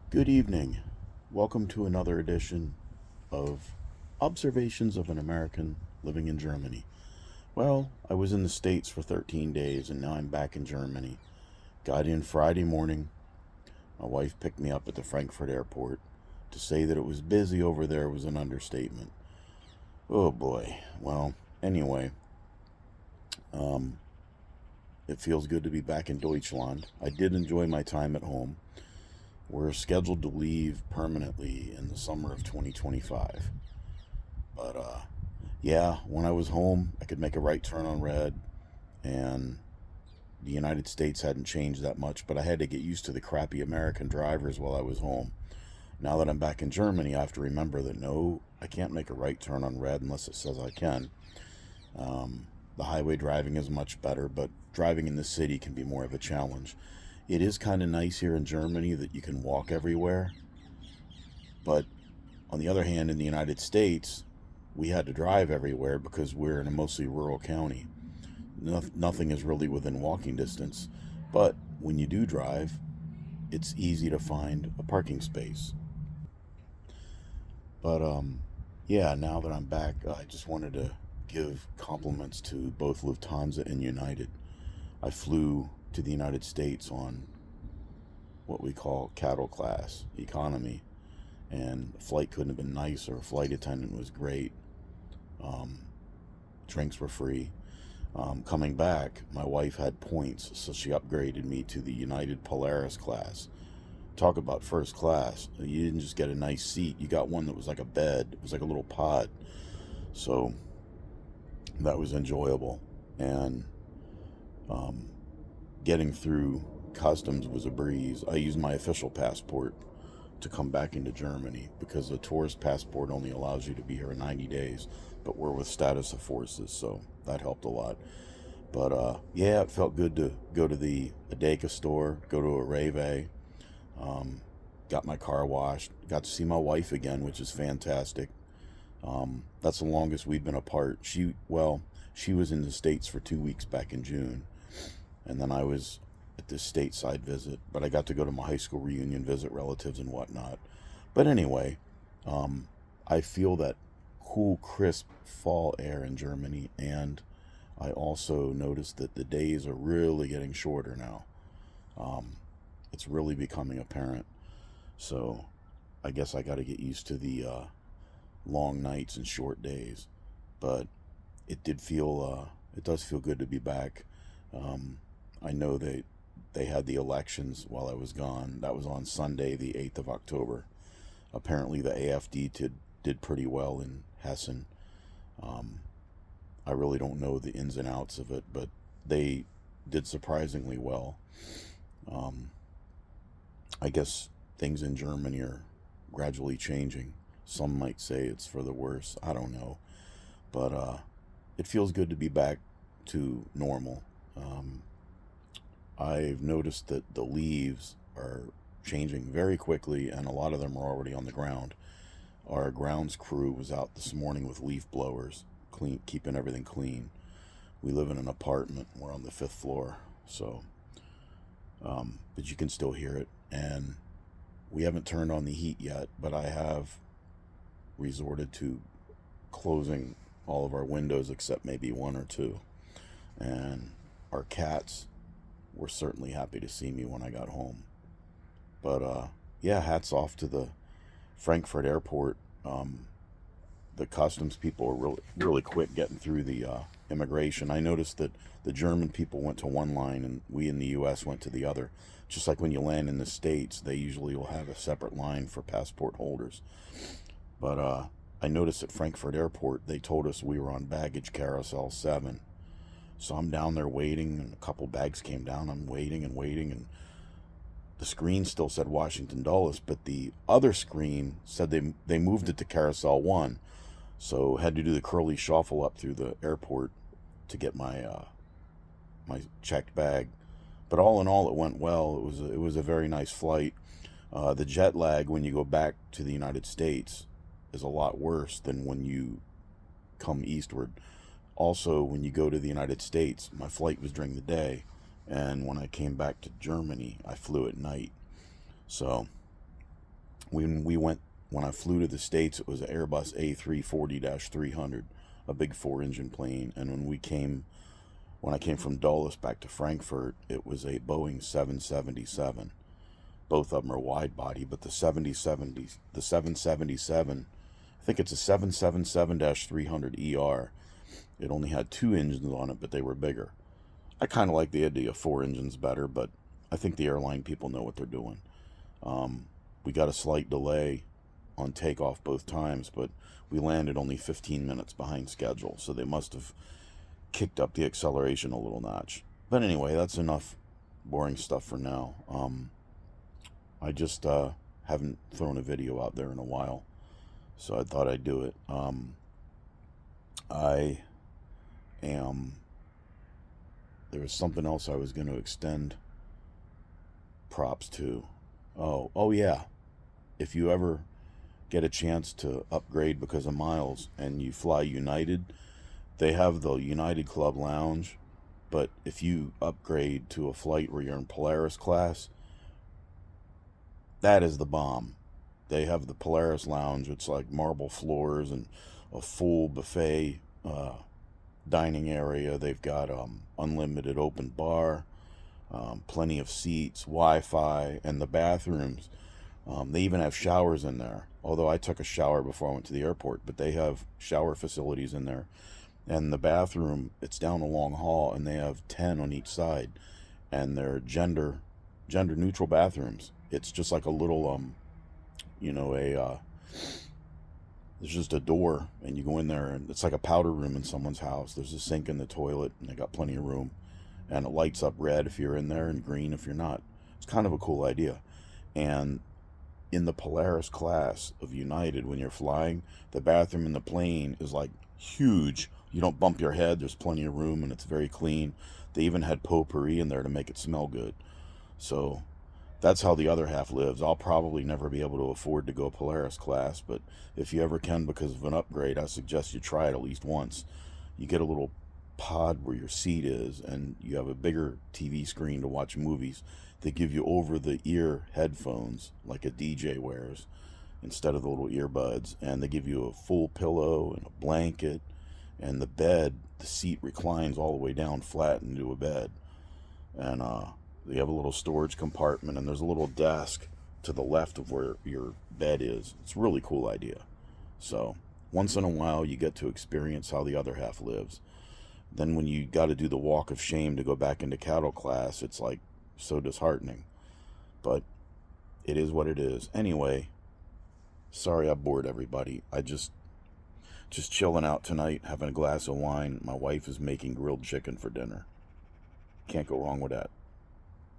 Good evening. Welcome to another edition of Observations of an American Living in Germany. Well, I was in the States for 13 days and now I'm back in Germany. Got in Friday morning. My wife picked me up at the Frankfurt airport. To say that it was busy over there was an understatement. Oh boy. Well, anyway, um, it feels good to be back in Deutschland. I did enjoy my time at home. We're scheduled to leave permanently in the summer of 2025. But yeah, when I was home, I could make a right turn on red, and the United States hadn't changed that much, but I had to get used to the crappy American drivers while I was home. Now that I'm back in Germany, I have to remember that no, I can't make a right turn on red unless it says I can. The highway driving is much better, but driving in the city can be more of a challenge. It is kind of nice here in Germany that you can walk everywhere, but on the other hand, in the United States, we had to drive everywhere because we're in a mostly rural county. Nothing is really within walking distance, but when you do drive, it's easy to find a parking space. But yeah, now that I'm back, I just wanted to give compliments to both Lufthansa and United. I flew to the United States on what we call cattle class economy, and the flight couldn't have been nicer. Flight attendant was great. Um, Drinks were free. Coming back, my wife had points, so she upgraded me to the United Polaris Class. Talk about first class. You didn't just get a nice seat, you got one that was like a bed. It was like a little pod. So that was enjoyable. And um, getting through customs was a breeze. I used my official passport to come back into Germany because the tourist passport only allows you to be here 90 days, but we're with status of forces, so that helped a lot. But yeah, it felt good to go to the Adeka store, go to a Rave, um, got my car washed, got to see my wife again, which is fantastic. That's the longest we've been apart. She was in the States for 2 weeks back in June, and then I was at this stateside visit, but I got to go to my high school reunion, visit relatives and whatnot. But anyway, um, I feel that cool, crisp fall air in Germany, and I also noticed that the days are really getting shorter now. Um, it's really becoming apparent. So I guess I got to get used to the long nights and short days. But it does feel good to be back. Um, I know they had the elections while I was gone. That was on Sunday, the 8th of October. Apparently, the AFD did pretty well in Hessen. Um, I really don't know the ins and outs of it, but they did surprisingly well. Um, I guess things in Germany are gradually changing. Some might say it's for the worse. I don't know. But it feels good to be back to normal. Um, I've noticed that the leaves are changing very quickly, and a lot of them are already on the ground. Our grounds crew was out this morning with leaf blowers, keeping everything clean. We live in an apartment. We're on the fifth floor, so but you can still hear it. And we haven't turned on the heat yet, but I have resorted to closing all of our windows except maybe one or two. And our cats were certainly happy to see me when I got home. But yeah, hats off to the Frankfurt airport. The customs people were really quick getting through the immigration. I noticed that the German people went to one line and we in the U.S. went to the other. Just like when you land in the States, they usually will have a separate line for passport holders. But I noticed at Frankfurt Airport, they told us we were on baggage carousel 7. So I'm down there waiting, and a couple bags came down. I'm waiting and waiting, and the screen still said Washington Dulles, but the other screen said they moved it to carousel 1. So had to do the curly shuffle up through the airport to get my checked bag. But all in all, it went well. It was a very nice flight. The jet lag when you go back to the United States is a lot worse than when you come eastward. Also, when you go to the United States, my flight was during the day, and when I came back to Germany, I flew at night. So When I flew to the States, it was an Airbus A340-300, a big 4-engine plane. And when I came from Dulles back to Frankfurt, it was a Boeing 777. Both of them are wide body, but the 777, I think it's a 777-300ER. It only had 2 engines on it, but they were bigger. I kind of like the idea of 4 engines better, but I think the airline people know what they're doing. We got a slight delay on takeoff both times, but we landed only 15 minutes behind schedule, so they must have kicked up the acceleration a little notch. But anyway, that's enough boring stuff for now. I just haven't thrown a video out there in a while, so I thought I'd do it. There was something else I was going to extend props to. Oh yeah. If you ever get a chance to upgrade because of miles and you fly United, they have the United Club Lounge, but if you upgrade to a flight where you're in Polaris Class, that is the bomb. They have the Polaris Lounge. It's like marble floors and a full buffet dining area. They've got unlimited open bar, plenty of seats, Wi-Fi, and the bathrooms. They even have showers in there. Although I took a shower before I went to the airport, but they have shower facilities in there. And the bathroom, it's down a long hall, and they have 10 on each side, and they're gender neutral bathrooms. It's just like a little there's just a door, and you go in there, and it's like a powder room in someone's house. There's a sink in the toilet, and they got plenty of room, and it lights up red if you're in there and green if you're not. It's kind of a cool idea. And in the Polaris class of United, when you're flying, the bathroom in the plane is like huge. You don't bump your head. There's plenty of room, and it's very clean. They even had potpourri in there to make it smell good. So that's how the other half lives. I'll probably never be able to afford to go Polaris class, but if you ever can because of an upgrade, I suggest you try it at least once. You get a little pod where your seat is, and you have a bigger TV screen to watch movies. They give you over-the-ear headphones like a DJ wears instead of the little earbuds, and they give you a full pillow and a blanket, and the bed, the seat reclines all the way down flat into a bed. And they have a little storage compartment, and there's a little desk to the left of where your bed is. It's a really cool idea. So once in a while, you get to experience how the other half lives. Then when you got to do the walk of shame to go back into cattle class, it's like so disheartening. But it is what it is. Anyway, sorry I bored everybody. I just chilling out tonight, having a glass of wine. My wife is making grilled chicken for dinner. Can't go wrong with that.